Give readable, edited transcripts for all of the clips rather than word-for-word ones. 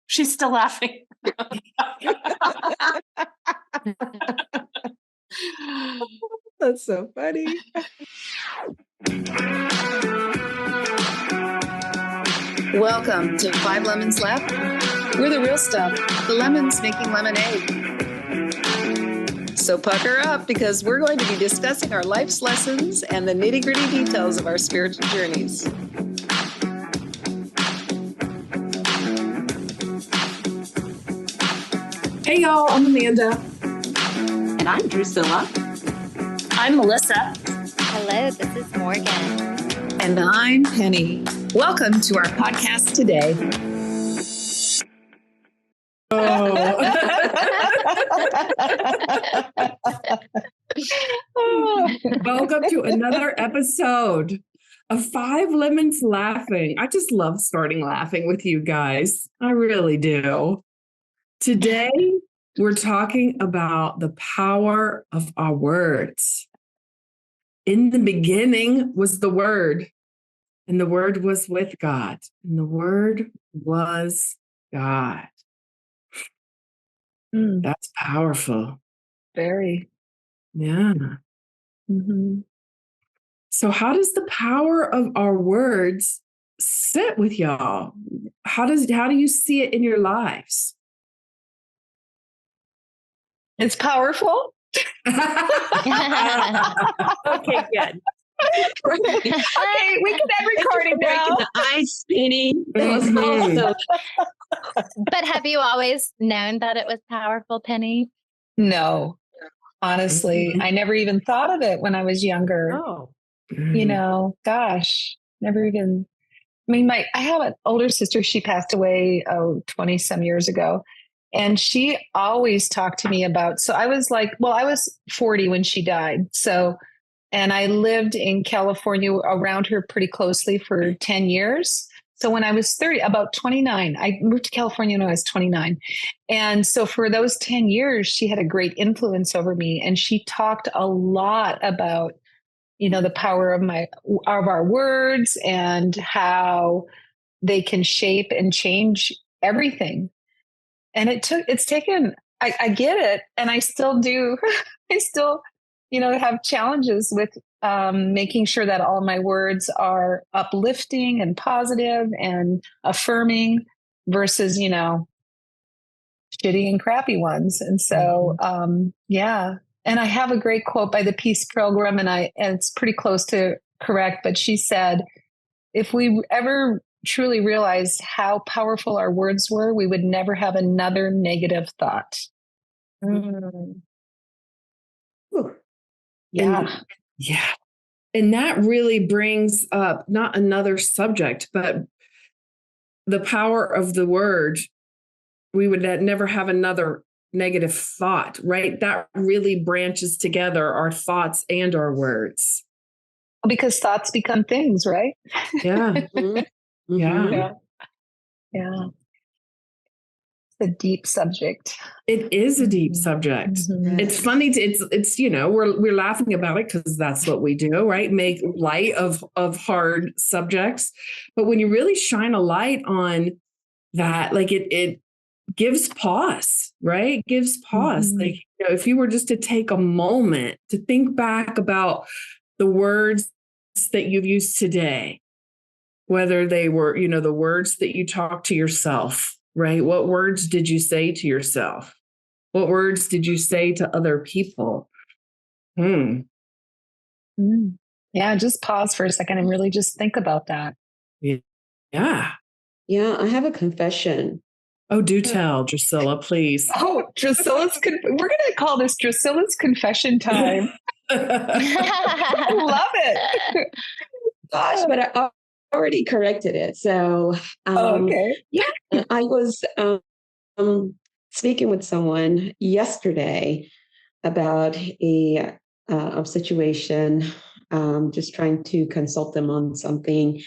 She's still laughing. That's so funny. Welcome to 5 Lemons Left. We're the real stuff, the lemons making lemonade. So pucker up, because we're going to be discussing our life's lessons and the nitty-gritty details of our spiritual journeys. Hey y'all, I'm Amanda. And I'm Drusilla. I'm Melissa. Hello, this is Morgan. And I'm Penny. Welcome to our podcast today. Welcome to another episode of 5 Lemons Laughing. I just love starting laughing with you guys. I really do. Today, we're talking about the power of our words. In the beginning was the Word, and the Word was with God, and the Word was God. That's powerful. Very. Yeah. Mm-hmm. So how does the power of our words sit with y'all? How do you see it in your lives? It's powerful. Okay, good. Okay, we can end recording now. The ice, Penny. Mhm. But have you always known that it was powerful, Penny? No, honestly, I never even thought of it when I was younger. Oh. You know, gosh, never even. I mean, I have an older sister. She passed away 20 some years ago. And she always talked to me about, so I was 40 when she died. So, and I lived in California around her pretty closely for 10 years. So when I was 30, about 29, I moved to California when I was 29. And so for those 10 years, she had a great influence over me. And she talked a lot about, you know, the power of our words and how they can shape and change everything. And it's taken, I get it. And I still do. I still, have challenges with making sure that all my words are uplifting and positive and affirming versus, shitty and crappy ones. And so, yeah. And I have a great quote by the Peace Pilgrim, and it's pretty close to correct, but she said, if we ever truly realized how powerful our words were, we would never have another negative thought. Yeah. Yeah. And that really brings up not another subject, but the power of the word. We would never have another negative thought, right? That really branches together our thoughts and our words. Because thoughts become things, right? Yeah. Mm-hmm. Yeah. Yeah. It's a deep subject. It is a deep subject. Mm-hmm. It's funny. It's we're laughing about it because that's what we do, right? Make light of hard subjects. But when you really shine a light on that, like it gives pause, right? Gives pause. Mm-hmm. Like, if you were just to take a moment to think back about the words that you've used today, whether they were, the words that you talk to yourself, right? What words did you say to yourself? What words did you say to other people? Yeah, just pause for a second and really just think about that. Yeah. Yeah, I have a confession. Oh, do tell, Drusilla, please. Oh, Drusilla's we're going to call this Drusilla's confession time. I love it. Gosh, but I already corrected it. So, okay. Yeah, I was speaking with someone yesterday about a situation, just trying to consult them on something.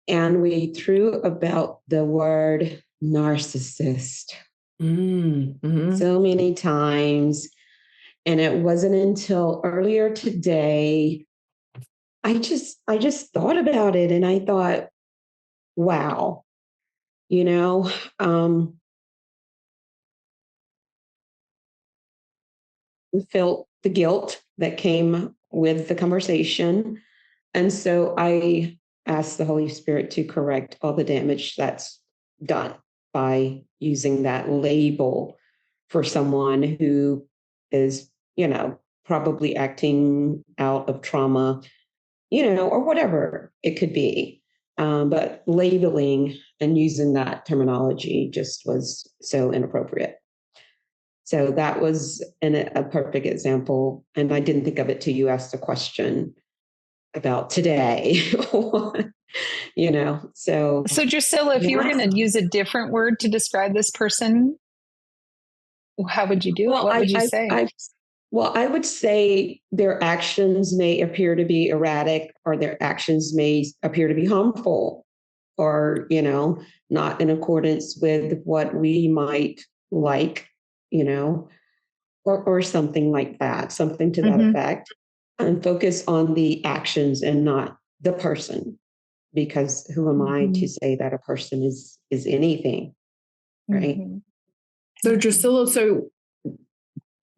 And we threw about the word narcissist so many times. And it wasn't until earlier today, I just thought about it and I thought, wow, you know, felt the guilt that came with the conversation. And so I asked the Holy Spirit to correct all the damage that's done by using that label for someone who is, probably acting out of trauma, or whatever it could be. But labeling and using that terminology just was so inappropriate. So that was a perfect example. And I didn't think of it till you asked the question about today. So. So, Drusilla, if you were going to use a different word to describe this person, how would you do it? What would you say? I would say their actions may appear to be erratic, or their actions may appear to be harmful, or, not in accordance with what we might like, or something like that, something to that effect, and focus on the actions and not the person, because who am I to say that a person is anything, right? So Drusilla, so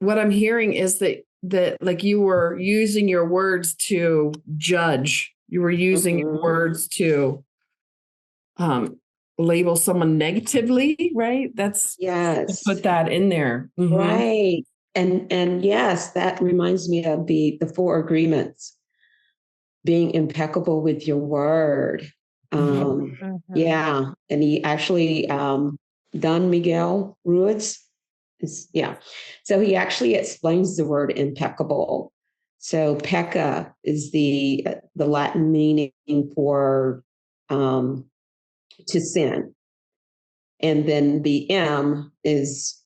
what I'm hearing is that like you were using your words to judge. You were using your words to label someone negatively, right? That's yes. Put that in there. Right. And yes, that reminds me of the 4 agreements. Being impeccable with your word. Yeah. And he actually Don Miguel Ruiz so he actually explains the word impeccable. So pecca is the Latin meaning for to sin. And then the M is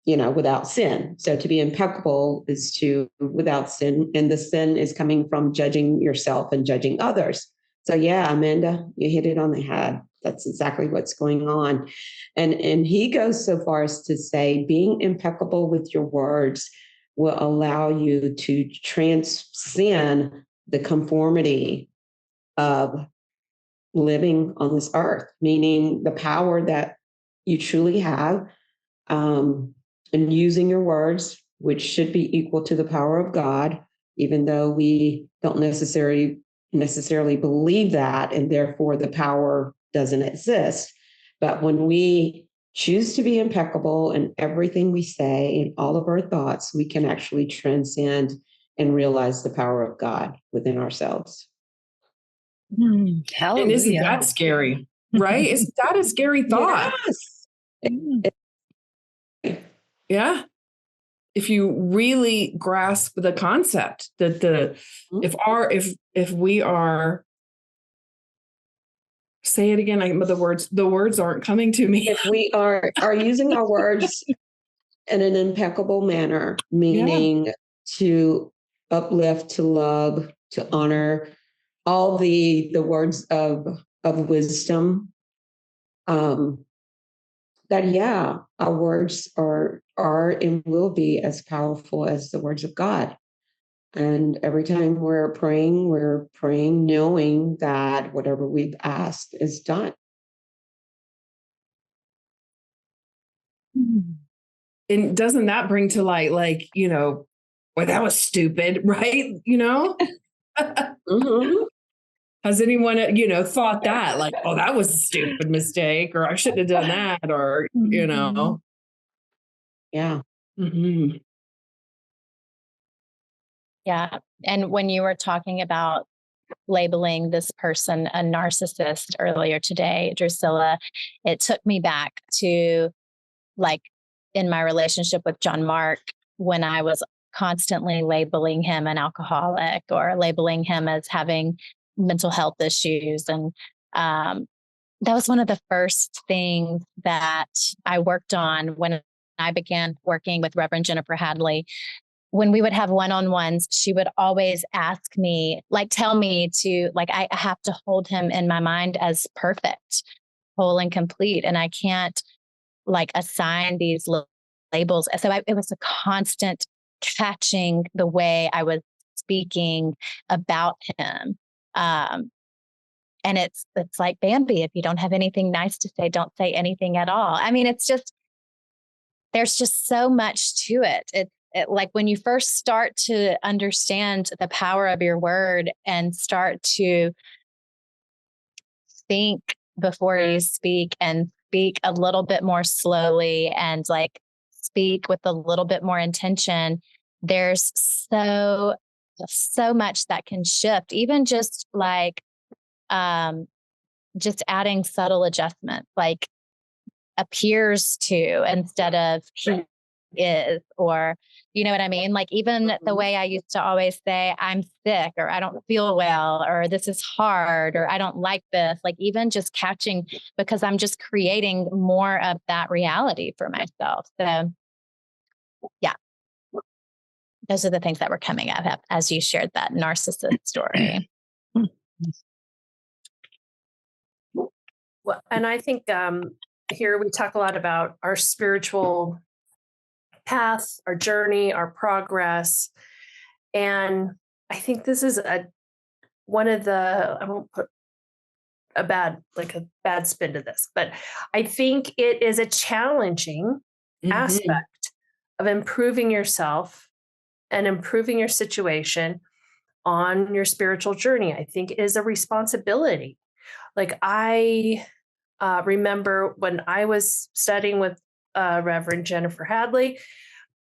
without sin. So to be impeccable is to without sin. And the sin is coming from judging yourself and judging others. So yeah, Amanda, you hit it on the head. That's exactly what's going on. And he goes so far as to say being impeccable with your words will allow you to transcend the conformity of living on this earth, meaning the power that you truly have, and using your words, which should be equal to the power of God, even though we don't necessarily believe that, and therefore the power doesn't exist. But when we choose to be impeccable in everything we say, in all of our thoughts, we can actually transcend and realize the power of God within ourselves. And isn't that scary, right? Isn't that a scary thought? Yes. Yeah. If you really grasp the concept that if we are, say it again, the words aren't coming to me. If we are using our words in an impeccable manner, meaning to uplift, to love, to honor, all the words of wisdom, that our words are and will be as powerful as the words of God. And every time we're praying knowing that whatever we've asked is done. And doesn't that bring to light, like, well, that was stupid, right? Has anyone, thought that, like, oh, that was a stupid mistake, or I shouldn't have done that, or, Yeah. Yeah. And when you were talking about labeling this person a narcissist earlier today, Drusilla, it took me back to, like, in my relationship with John Mark, when I was constantly labeling him an alcoholic or labeling him as having mental health issues. And that was one of the first things that I worked on when I began working with Reverend Jennifer Hadley. When we would have one-on-ones, she would always ask me, like, tell me to, like, I have to hold him in my mind as perfect, whole and complete. And I can't, like, assign these labels. So it was a constant catching the way I was speaking about him. And it's like Bambi. If you don't have anything nice to say, don't say anything at all. I mean, there's just so much to it. It like when you first start to understand the power of your word and start to think before you speak and speak a little bit more slowly and like speak with a little bit more intention, there's so much that can shift, even just like just adding subtle adjustments, like appears to instead of he is, or you know what I mean? Like even the way I used to always say, I'm sick, or I don't feel well, or this is hard, or I don't like this, like even just catching, because I'm just creating more of that reality for myself. So yeah, those are the things that were coming up as you shared that narcissist story. Well, and I think here we talk a lot about our spiritual path, our journey, our progress. And I think this is one of the, I won't put a bad spin to this, but I think it is a challenging aspect of improving yourself and improving your situation on your spiritual journey. I think it is a responsibility. Like I remember when I was studying with Reverend Jennifer Hadley,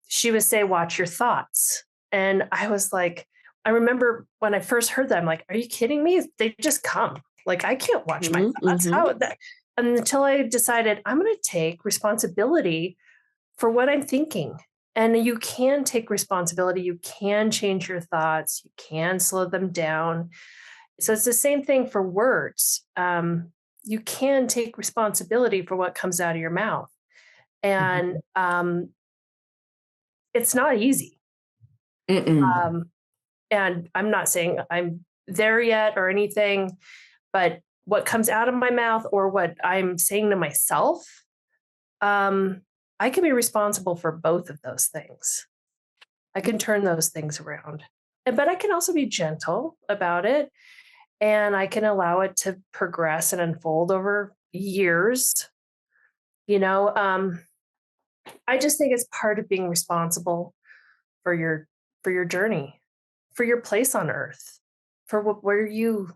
she would say, watch your thoughts. And I was like, I remember when I first heard that, I'm like, are you kidding me? They just come. Like, I can't watch my thoughts. How that? Until I decided I'm going to take responsibility for what I'm thinking. And you can take responsibility. You can change your thoughts. You can slow them down. So it's the same thing for words. You can take responsibility for what comes out of your mouth. And it's not easy. And I'm not saying I'm there yet or anything, but what comes out of my mouth or what I'm saying to myself, I can be responsible for both of those things. I can turn those things around. But I can also be gentle about it. And I can allow it to progress and unfold over years. You know, I just think it's part of being responsible for your journey, for your place on earth, for where you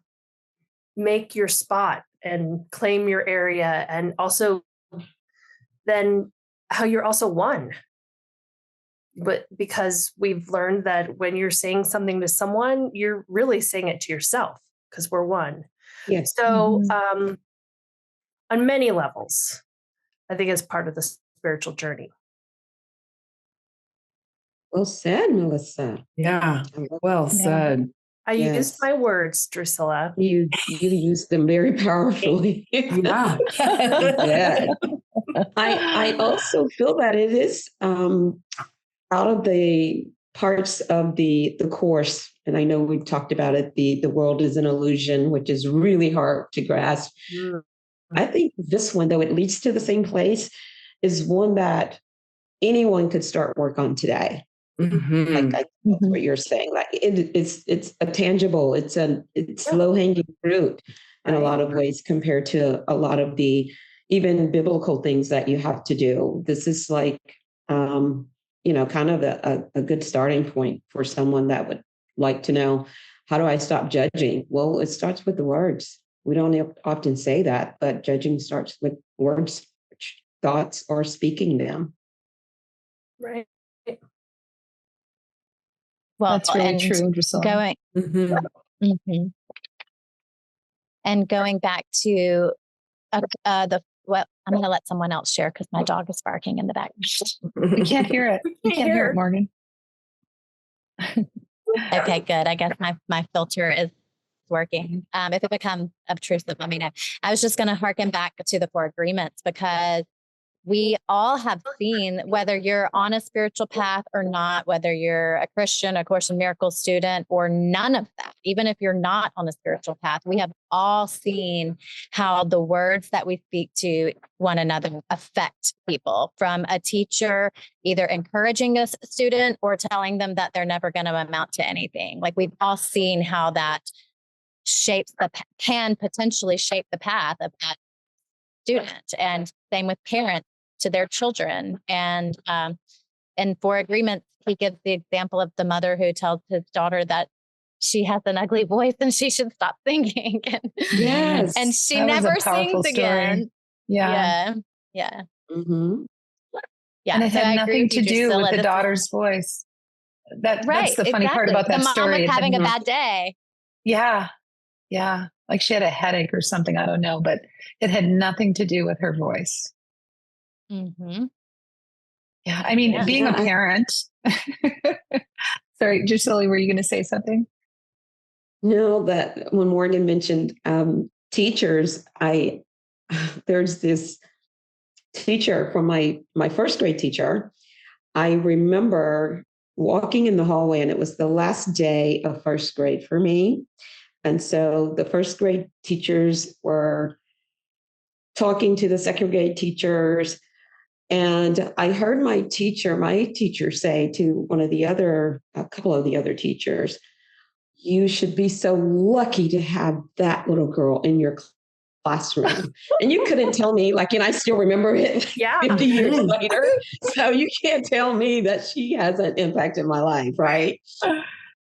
make your spot and claim your area, and also then how you're also one. But because we've learned that when you're saying something to someone, you're really saying it to yourself, because we're one. Yes. So on many levels, I think it's part of the spiritual journey. Well said, Melissa. Yeah. Well said. I used my words, Drusilla. You used them very powerfully. Yeah. I also feel that it is out of the parts of the course, and I know we've talked about it, the world is an illusion, which is really hard to grasp. I think this one, though it leads to the same place, is one that anyone could start work on today. Like that's what you're saying. Like it's a tangible, it's low hanging fruit in a lot of ways compared to a lot of the even biblical things that you have to do. This is like kind of a good starting point for someone that would like to know, how do I stop judging? Well, it starts with the words. We don't often say that, but judging starts with words. Thoughts are speaking them. Right. Well, that's really true, Drusilla. And going back to I'm going to let someone else share because my dog is barking in the back. We can't hear it. We can't hear it, Morgan. Okay, good. I guess my filter is working. If it becomes obtrusive, let me know. I was just going to harken back to the 4 agreements, because we all have seen, whether you're on a spiritual path or not, whether you're a Christian, a Course in Miracles student, or none of that, even if you're not on a spiritual path, we have all seen how the words that we speak to one another affect people, from a teacher either encouraging a student or telling them that they're never going to amount to anything. Like we've all seen how that can potentially shape the path of that student. And same with parents to their children. And for agreement, he gives the example of the mother who tells his daughter that she has an ugly voice and she should stop singing. Yes. And she That was a never powerful sings story. again. Yeah. Yeah. Mm-hmm. Yeah. And it So had I agree nothing with you, to do Drusilla. with the This is- daughter's voice. That's Right. the funny part exactly. about that the mom story. was It had having a no- bad day. Yeah. Yeah. Like she had a headache or something. I don't know, but it had nothing to do with her voice. Mm-hmm. Yeah. I mean, Yeah. being a parent. Sorry, Drusilla, were you going to say something? No, that when Morgan mentioned teachers, there's this teacher from my first grade teacher. I remember walking in the hallway, and it was the last day of first grade for me. And so the first grade teachers were talking to the second grade teachers. And I heard my teacher say to a couple of the other teachers, "You should be so lucky to have that little girl in your classroom." And you couldn't tell me, I still remember it 50 years later. So you can't tell me that she hasn't impacted my life, right?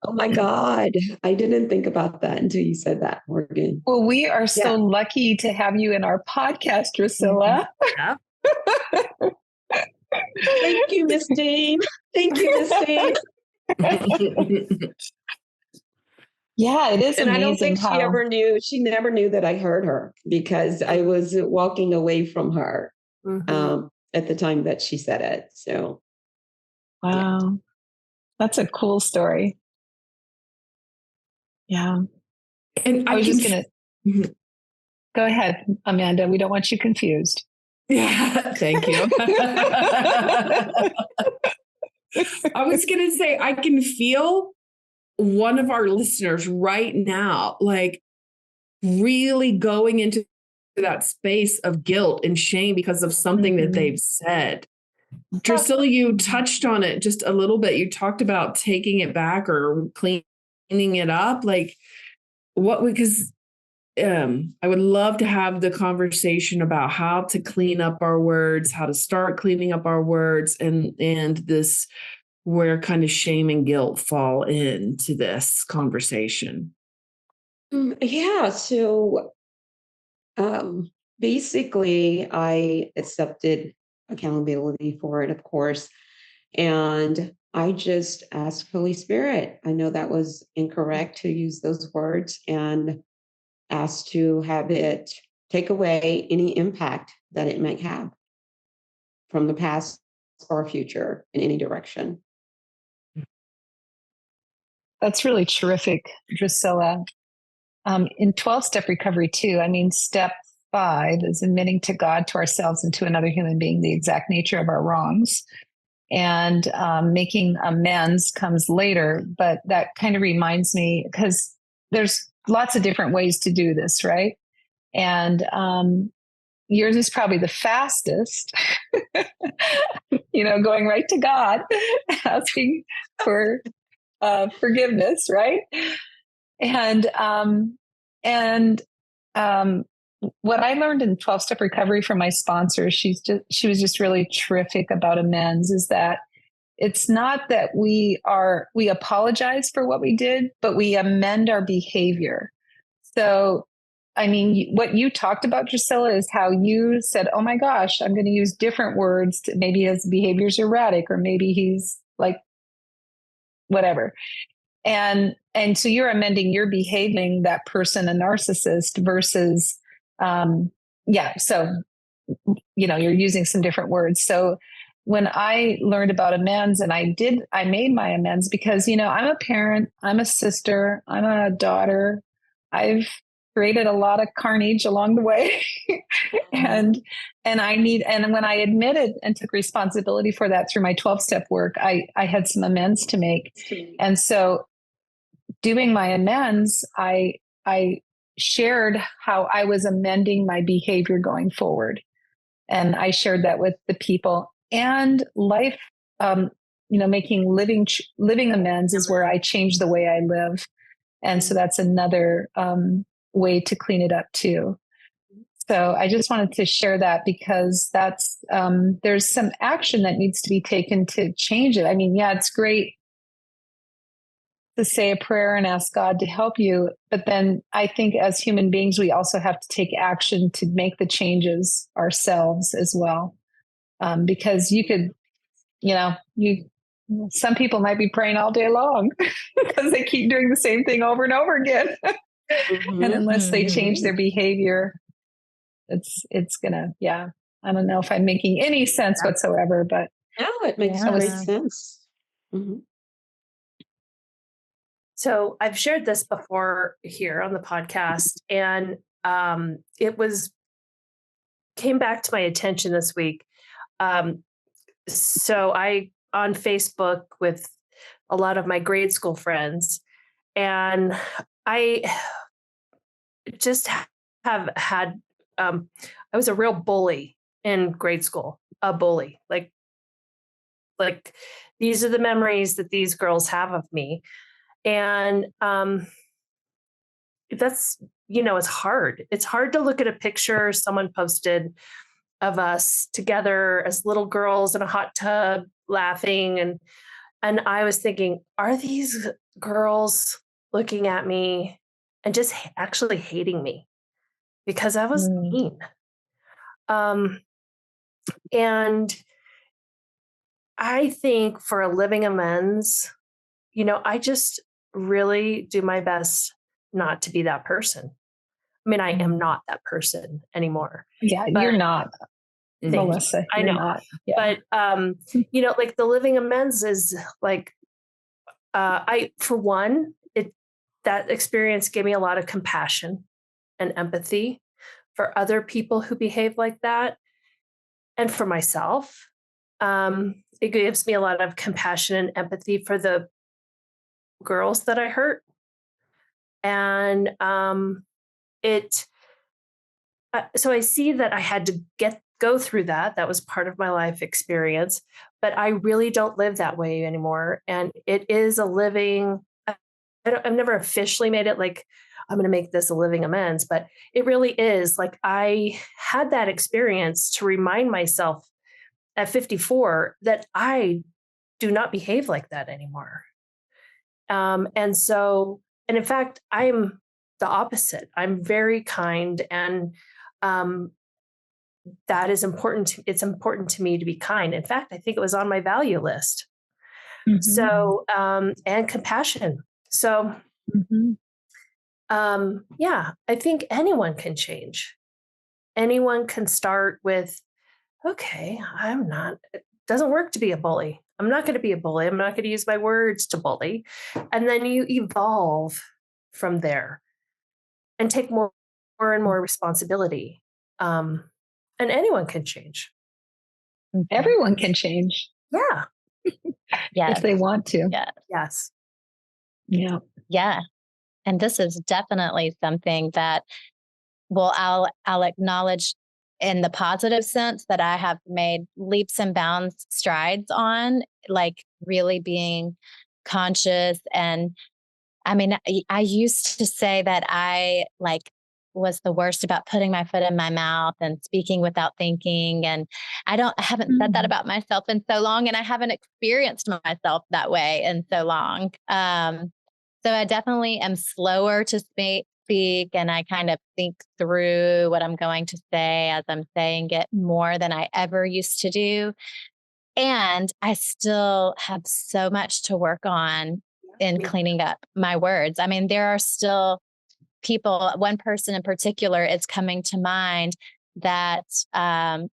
Oh my God. I didn't think about that until you said that, Morgan. Well, we are so lucky to have you in our podcast, Drusilla. Yeah. Thank you, Miss Dean. Thank you, Miss Dean. Yeah, it is And amazing. I don't think how she never knew that I heard her because I was walking away from her at the time that she said it. So, wow, that's a cool story. Yeah. And I was just going to go ahead, Amanda. We don't want you confused. Yeah, thank you. I was going to say, I can feel one of our listeners right now, really going into that space of guilt and shame because of something that they've said. Drusilla, you touched on it just a little bit. You talked about taking it back or cleaning it up. Because I would love to have the conversation about how to clean up our words, how to start cleaning up our words, and this where kind of shame and guilt fall into this conversation. Yeah. So basically, I accepted accountability for it, of course. And I just asked Holy Spirit. I know that was incorrect to use those words, and asked to have it take away any impact that it might have from the past or future in any direction. That's really terrific, Drusilla. In 12-step recovery too, step 5 is admitting to God, to ourselves, and to another human being the exact nature of our wrongs. And making amends comes later, but that kind of reminds me, because there's lots of different ways to do this, right? And yours is probably the fastest, going right to God, asking for forgiveness, right? And what I learned in 12-step recovery from my sponsor, she was just really terrific about amends, is that it's not that we apologize for what we did, but we amend our behavior. So, what you talked about, Drusilla, is how you said, "Oh my gosh, I'm going to use different words. Maybe his behavior's erratic, or maybe he's like whatever." And so you're amending your behaving that person a narcissist versus, so, you're using some different words. So when I learned about amends, and I made my amends because, I'm a parent, I'm a sister, I'm a daughter. I've created a lot of carnage along the way. and when I admitted and took responsibility for that through my 12-step work, I had some amends to make. And so doing my amends, I shared how I was amending my behavior going forward. And I shared that with the people and life, making living amends is where I changed the way I live. And so that's another way to clean it up too. So I just wanted to share that because that's there's some action that needs to be taken to change it. I mean, yeah, it's great to say a prayer and ask God to help you, but then I think as human beings, we also have to take action to make the changes ourselves as well. Because you could, some people might be praying all day long because they keep doing the same thing over and over again. Mhm. And unless they change their behavior, it's gonna, I don't know if I'm making any sense whatsoever, but No, it makes Yeah. great sense. Mhm. So I've shared this before here on the podcast, and it came back to my attention this week. So I on Facebook with a lot of my grade school friends, and I just have had I was a real bully in grade school, a bully. Like these are the memories that these girls have of me. And that's, it's hard. It's hard to look at a picture someone posted of us together as little girls in a hot tub laughing, and I was thinking, are these girls looking at me and just actually hating me because I was mean? And I think for a living amends, I just really do my best not to be that person. I mean, I am not that person anymore. yeah, But you're not, thank you. Melissa. I You're know. not. Yeah. But like the living amends is like for one, that experience gave me a lot of compassion and empathy for other people who behave like that, and for myself. It gives me a lot of compassion and empathy for the girls that I hurt, and it. So I see that I had to go through that. That was part of my life experience, but I really don't live that way anymore. And it is a living. I've never officially made it like I'm going to make this a living amends, but it really is like I had that experience to remind myself at 54 that I do not behave like that anymore. And in fact, I'm the opposite. I'm very kind, and um, that is important. It's important to me to be kind. In fact, I think it was on my value list. Mm-hmm. So, and compassion. So, Mm-hmm. yeah, I think anyone can change. Anyone can start with, okay, it doesn't work to be a bully. I'm not going to be a bully. I'm not going to use my words to bully. And then you evolve from there and take more and more responsibility. And anyone can change. Everyone can change. Yeah. If they want to. Yeah. Yes. Yeah. Yeah. And this is definitely something that, well, I'll acknowledge in the positive sense that I have made leaps and bounds strides on, like really being conscious. And I mean, I used to say that I was the worst about putting my foot in my mouth and speaking without thinking. And I haven't said that about myself in so long, and I haven't experienced myself that way in so long. So I definitely am slower to speak, and I kind of think through what I'm going to say as I'm saying it more than I ever used to do. And I still have so much to work on in cleaning up my words. I mean, there are still people, one person in particular is coming to mind that I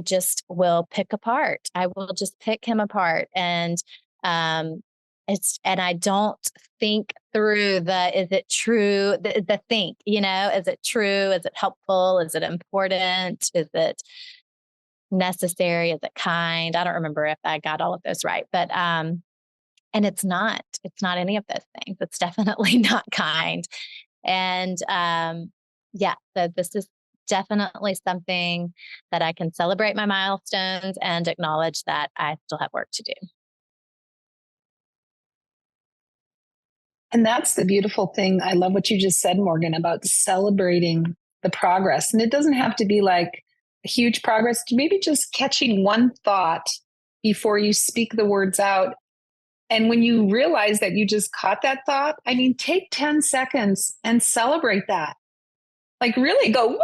just will pick apart. I will just pick him apart. And and I don't think through is it true? The think, is it true? Is it helpful? Is it important? Is it necessary? Is it kind? I don't remember if I got all of those right, but and it's not any of those things. It's definitely not kind. And yeah, so this is definitely something that I can celebrate my milestones and acknowledge that I still have work to do. And that's the beautiful thing. I love what you just said, Morgan, about celebrating the progress. And it doesn't have to be like a huge progress, maybe just catching one thought before you speak the words out. And when you realize that you just caught that thought, I mean, take 10 seconds and celebrate that. Like really go,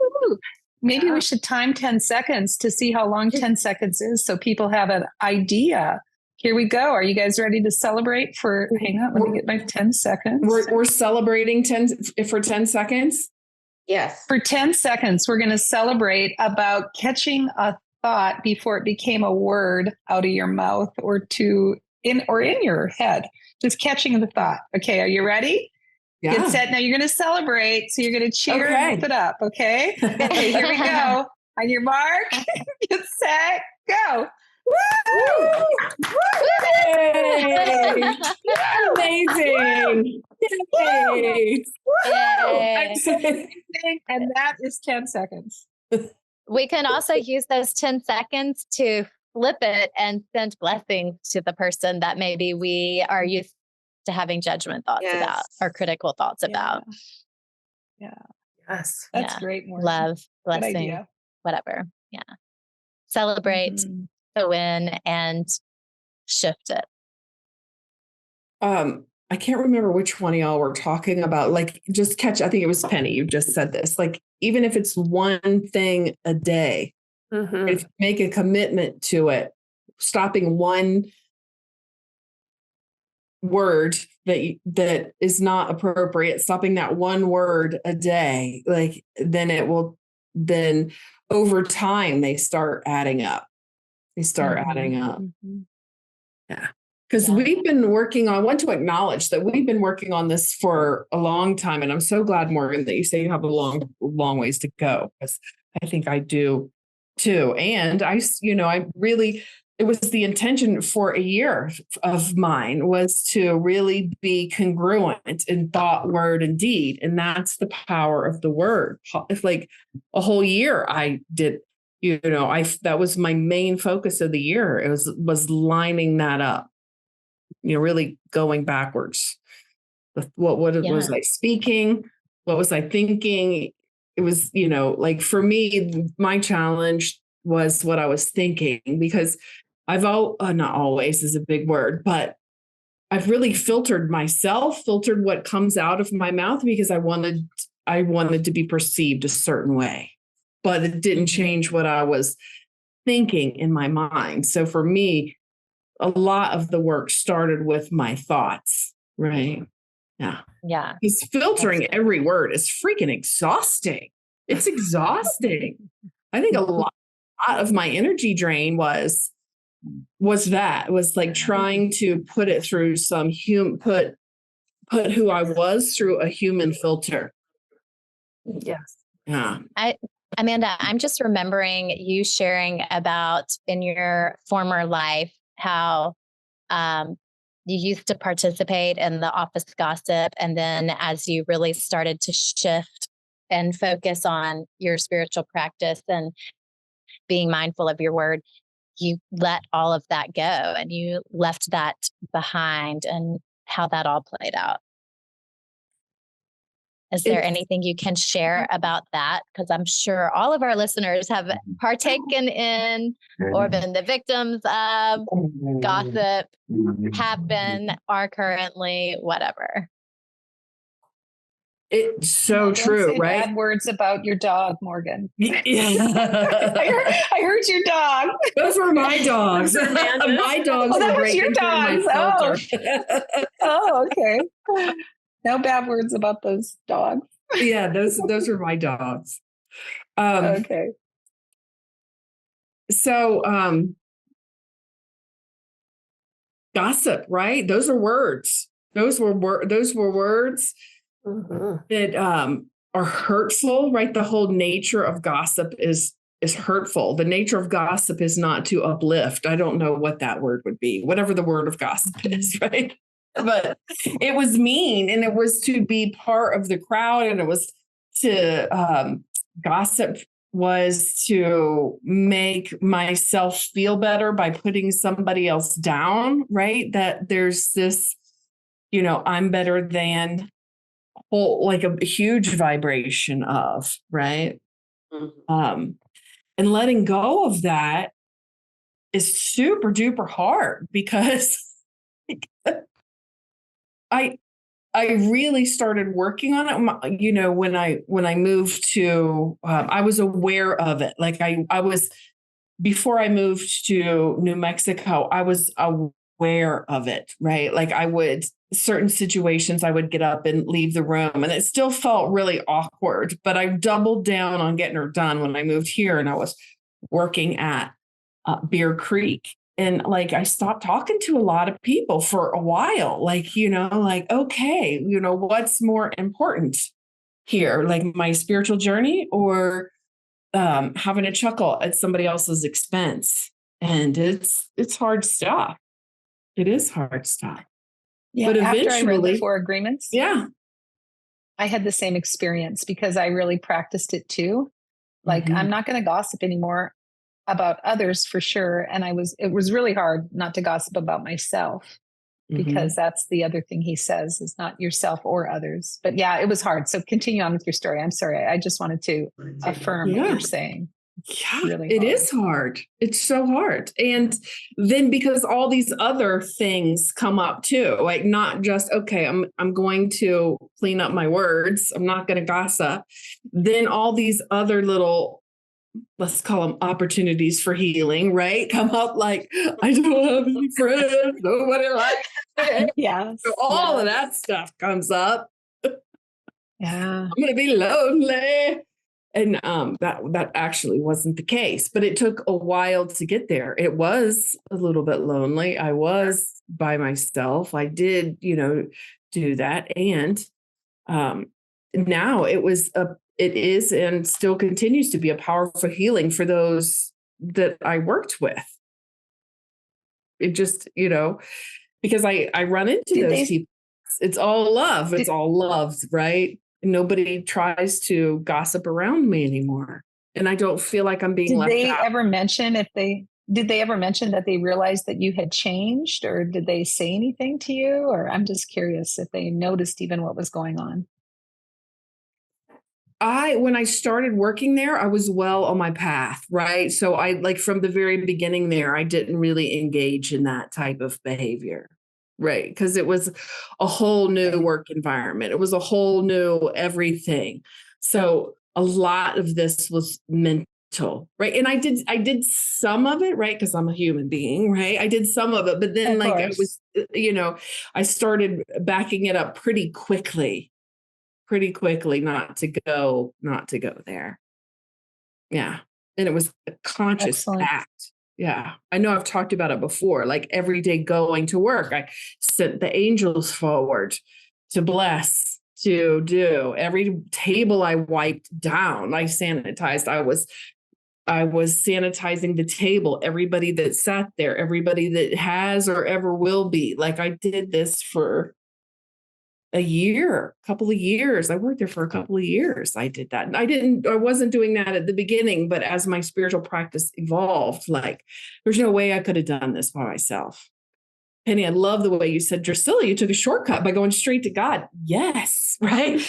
woo! Maybe we should time 10 seconds to see how long 10 seconds is so people have an idea. Here we go. Are you guys ready to celebrate for, hang on, let me get my 10 seconds. We're celebrating 10 for 10 seconds. Yes. For 10 seconds, we're going to celebrate about catching a thought before it became a word out of your mouth or in your head. Just catching the thought. Okay. Are you ready? Yeah. Get set. Now you're going to celebrate. So you're going to cheer and whip it up. Okay. Okay. Here we go. On your mark, get set, go. Woo! Yay! Amazing. Yay! And that is 10 seconds. We can also use those 10 seconds to flip it and send blessings to the person that maybe we are used to having judgment thoughts about or critical thoughts about. Yeah. Yes. That's great. Morgan. Love, blessing, whatever. Yeah. Celebrate the win and shift it. I can't remember which one of y'all were talking about, like just catch, I think it was Penny, you just said this, like, even if it's one thing a day, if you make a commitment to it, stopping one word that is not appropriate, stopping that one word a day, like then over time they start adding up. Yeah. Because we've been working on, I want to acknowledge that we've been working on this for a long time. And I'm so glad, Morgan, that you say you have a long ways to go, because I think I do too. And it was the intention for a year of mine was to really be congruent in thought, word, and deed. And that's the power of the word. If like a whole year I did, that was my main focus of the year. It was lining that up, really going backwards. What was I speaking? What was I thinking? It was, like for me, my challenge was what I was thinking, because not always is a big word, but I've really filtered what comes out of my mouth, because I wanted to be perceived a certain way, but it didn't change what I was thinking in my mind. So for me, a lot of the work started with my thoughts, right? Yeah. Yeah. Because filtering every word is freaking exhausting. It's exhausting. I think a lot of my energy drain was like trying to put it through put who I was through a human filter. Yes. Yeah. Amanda, I'm just remembering you sharing about in your former life how you used to participate in the office gossip. And then as you really started to shift and focus on your spiritual practice and being mindful of your word, you let all of that go and you left that behind, and how that all played out. Is there anything you can share about that? Because I'm sure all of our listeners have partaken in or been the victims of gossip, have been, are currently, whatever. It's so true, right? Bad words about your dog, Morgan. Yeah. I heard your dog. Those were my dogs. My dogs were breaking through my filter. Oh, okay. No bad words about those dogs. Yeah, those were my dogs. Okay. So gossip, right? Those are words. Those were words that are hurtful, right? The whole nature of gossip is hurtful. The nature of gossip is not to uplift. I don't know what that word would be, whatever the word of gossip is, right? But it was mean, and it was to be part of the crowd, and it was to gossip was to make myself feel better by putting somebody else down, right? That there's this I'm better than, whole, like a huge vibration of, right? Mhm. And letting go of that is super duper hard because I I really started working on it. When I moved to, I was aware of it. Like I was, before I moved to New Mexico, I was aware of it, right? Like certain situations, I would get up and leave the room and it still felt really awkward, but I doubled down on getting her done when I moved here and I was working at Bear Creek. And like, I stopped talking to a lot of people for a while, okay, what's more important here, like my spiritual journey or having a chuckle at somebody else's expense. And it's hard stuff. It is hard stuff. Yeah. But After I read the eventually, 4 agreements, yeah. I had the same experience because I really practiced it too. Like, I'm not going to gossip anymore about others for sure. And it was really hard not to gossip about myself because that's the other thing he says is not yourself or others. But yeah, it was hard. So continue on with your story. I'm sorry. I just wanted to affirm what you're saying. Yeah, Really it hard. is hard. It's so hard. And then because all these other things come up too, like not just, okay, I'm going to clean up my words. I'm not going to gossip. Then all these other little, let's call them opportunities for healing, right? Come up like, I don't have any friends. Nobody likes me. Yes. So all of that stuff comes up. Yeah. I'm going to be lonely. And that actually wasn't the case, but it took a while to get there. It was a little bit lonely. I was by myself. I did, do that. And now it is and still continues to be a powerful healing for those that I worked with. It just, because I run into those people. It's all love. It's all love, right? Nobody tries to gossip around me anymore. And I don't feel like I'm being left out. Did they ever mention that they realized that you had changed, or did they say anything to you? Or I'm just curious if they noticed even what was going on. When I started working there, I was well on my path, right? So I, like, from the very beginning there, I didn't really engage in that type of behavior. Right. Because it was a whole new work environment. It was a whole new everything. So a lot of this was mental. Right. And I did some of it, right? Because I'm a human being, right? I did some of it, but then I was, I started backing it up pretty quickly, not to go there. Yeah. And it was a conscious act. Yeah. I know I've talked about it before, like every day going to work, I sent the angels forward to bless, to do. Every table I wiped down, I sanitized. I was sanitizing the table, everybody that sat there, everybody that has or ever will be. Like I did this for a couple of years. I worked there for a couple of years. I did that. And I wasn't doing that at the beginning, but as my spiritual practice evolved, like there's no way I could have done this by myself. Penny, I love the way you said, Drusilla, you took a shortcut by going straight to God. Yes. Right.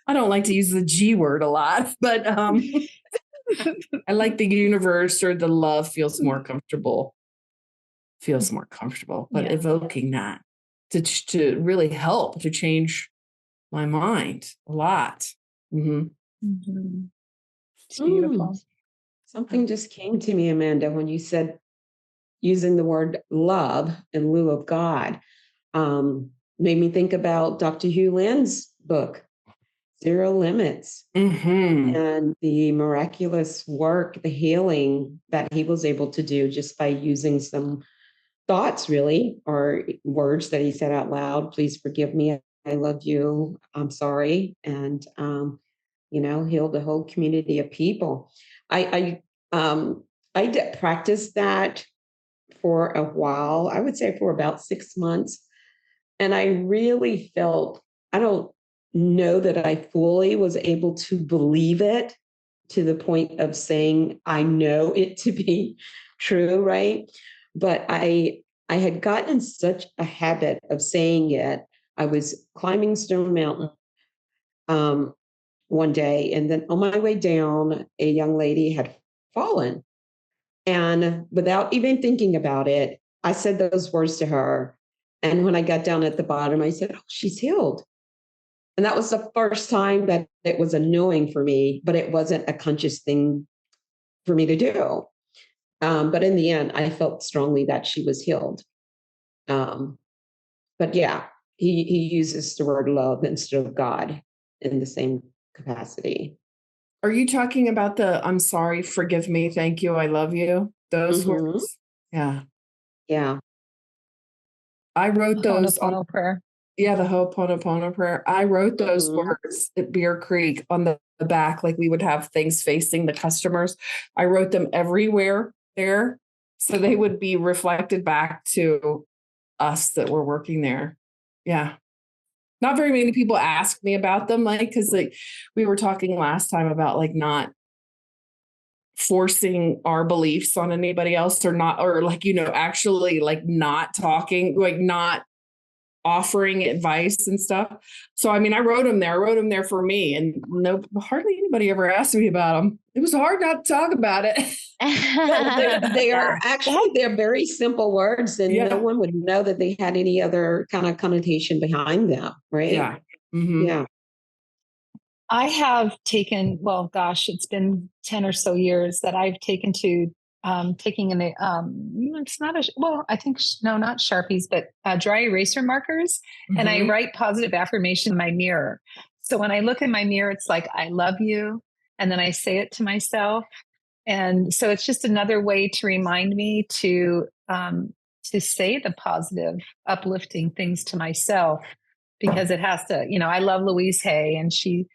I don't like to use the G word a lot, but I like the universe or the love feels more comfortable, but evoking that to really help to change my mind a lot. It's beautiful. Something just came to me, Amanda, when you said using the word love in lieu of God. Made me think about Dr. Hugh Lynn's book, Zero Limits, and the miraculous work, the healing that he was able to do just by using some thoughts, really, or words that he said out loud. Please forgive me. I love you. I'm sorry. And, healed a whole community of people. I practiced that for a while. I would say for about 6 months. And I really felt, I don't know that I fully was able to believe it to the point of saying, I know it to be true, right? But I I had gotten in such a habit of saying it. I was climbing Stone Mountain one day, and then on my way down, a young lady had fallen. And without even thinking about it, I said those words to her. And when I got down at the bottom, I said, "Oh, she's healed." And that was the first time that it was annoying for me, but it wasn't a conscious thing for me to do. But in the end, I felt strongly that she was healed. Um, but yeah, he uses the word love instead of God in the same capacity. Are you talking about the "I'm sorry, forgive me, thank you, I love you"? Those Mhm. words? Yeah. Yeah. I wrote those on Ho'oponopono prayer. the Ho'oponopono prayer. I wrote those Mhm. words at Beer Creek on the back, like we would have things facing the customers. I wrote them everywhere there, so they would be reflected back to us that were working there. Yeah. Not very many people ask me about them, like, because like we were talking last time about like not forcing our beliefs on anybody else, or not, or like, actually like not talking, like not offering advice and stuff. So I mean, I wrote them there. I wrote them there for me, and no, hardly anybody ever asked me about them. It was hard not to talk about it. They are actually, they're very simple words, and Yeah. no one would know that they had any other kind of connotation behind them, right? Yeah. Mhm. Yeah. I have taken, well, gosh, it's been 10 or so years that I've taken to taking an, it's not well, I think, no, not Sharpies, but dry eraser markers. And I Mhm. write positive affirmation in my mirror. So when I look in my mirror, it's like, I love you. And then I say it to myself. And so it's just another way to remind me to say the positive, uplifting things to myself, because it has to, I love Louise Hay, and she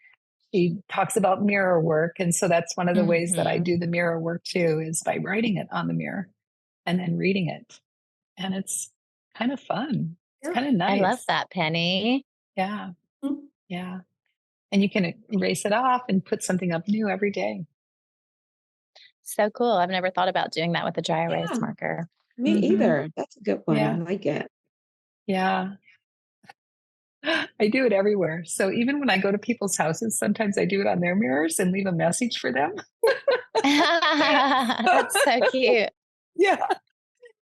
talks about mirror work. And so that's one of the ways that I do the mirror work too, is by writing it on the mirror and then reading it. And it's kind of fun. It's kind of I nice. love that, Penny. Yeah. Mhm. Yeah. And you can erase it off and put something up new every day. So cool. I've never thought about doing that with a dry erase Yeah. marker. Me Mhm. either. That's a good one. I Yeah. like it. Yeah. I do it everywhere. So even when I go to people's houses, sometimes I do it on their mirrors and leave a message for them. That's so cute. Yeah.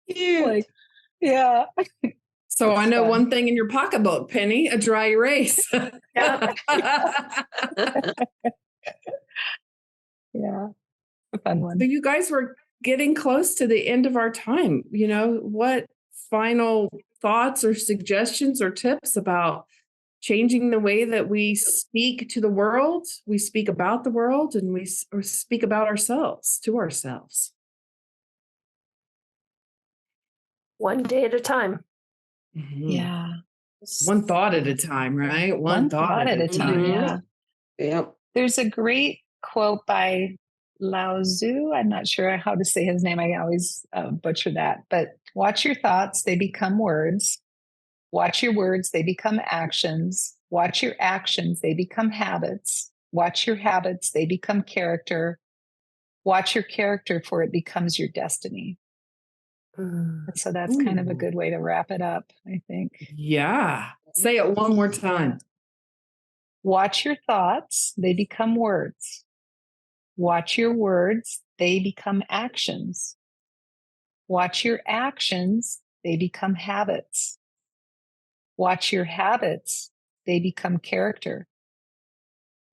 Cute. Like, yeah. So I It's know fun. one thing in your pocketbook, Penny, a dry erase. Yeah. Yeah. A fun one. So you guys were getting close to the end of our time. What final thoughts or suggestions or tips about changing the way that we speak to the world, we speak about the world, and or speak about ourselves to ourselves? One day at a time. Mhm. Yeah. One thought at a time, right? One thought at a time. Mhm. Yeah. Yep. There's a great quote by Lao Tzu. I'm not sure how to say his name. I always butcher that. But watch your thoughts, they become words. Watch your words, they become actions. Watch your actions, they become habits. Watch your habits, they become character. Watch your character, for it becomes your destiny. Mm. So that's kind of a Ooh. good way to wrap it up, I think. Yeah. Say it one more time. Watch your thoughts, they become words. Watch your words, they become actions. Watch your actions, they become habits. Watch your habits, they become character.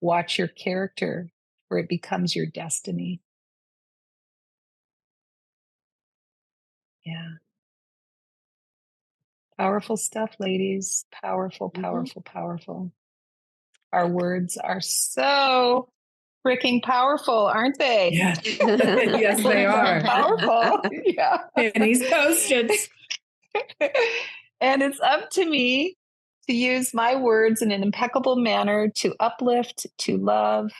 Watch your character, for it becomes your destiny. Yeah. Powerful stuff, ladies. Powerful, powerful, powerful. Our words are so freaking powerful, aren't they? Yes. Yes, they are. Powerful. Yeah. Penny's Post-its. And it's up to me to use my words in an impeccable manner to uplift, to love,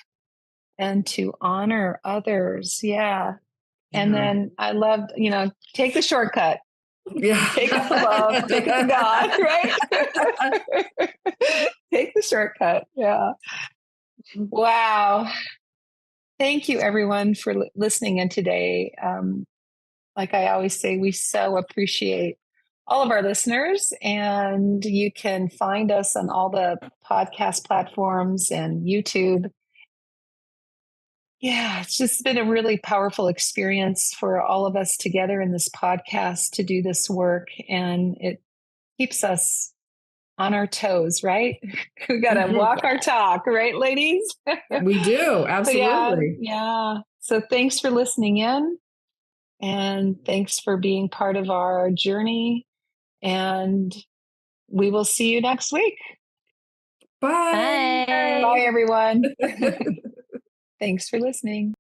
and to honor others. Yeah. And Yeah. then I loved, take the shortcut. Yeah. Take it to love, take it to God, right? Take the shortcut. Yeah. Wow. Thank you, everyone, for listening in today. Like I always say, we so appreciate all of our listeners. And you can find us on all the podcast platforms and YouTube. Yeah, it's just been a really powerful experience for all of us together in this podcast to do this work. And it keeps us on our toes, right? We got to walk our talk, right, ladies? We do. Absolutely. Yeah. So thanks for listening in. And thanks for being part of our journey. And we will see you next week. Bye. Bye, everyone. Thanks for listening.